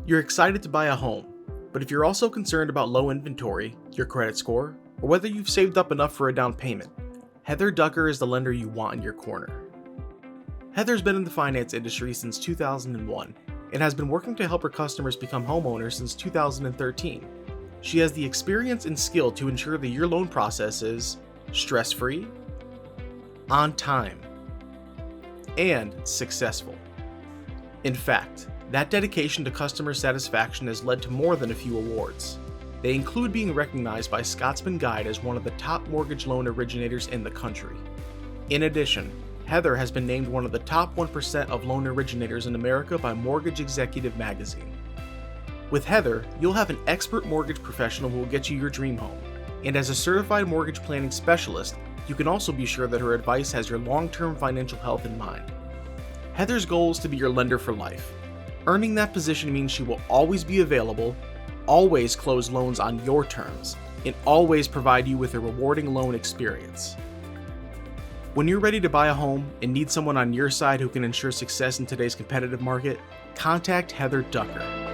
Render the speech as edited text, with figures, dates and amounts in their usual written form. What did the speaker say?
You're excited to buy a home, but if you're also concerned about low inventory, your credit score, or whether you've saved up enough for a down payment, Heather Ducker is the lender you want in your corner. Heather's been in the finance industry since 2001 and has been working to help her customers become homeowners since 2013. She has the experience and skill to ensure that your loan process is stress-free, on time, and successful. In fact, that dedication to customer satisfaction has led to more than a few awards. They include being recognized by Scotsman Guide as one of the top mortgage loan originators in the country. In addition, Heather has been named one of the top 1% of loan originators in America by Mortgage Executive magazine. With Heather, you'll have an expert mortgage professional who will get you your dream home. And as a certified mortgage planning specialist, you can also be sure that her advice has your long-term financial health in mind. Heather's goal is to be your lender for life. Earning that position means she will always be available, always close loans on your terms, and always provide you with a rewarding loan experience. When you're ready to buy a home and need someone on your side who can ensure success in today's competitive market, contact Heather Ducker.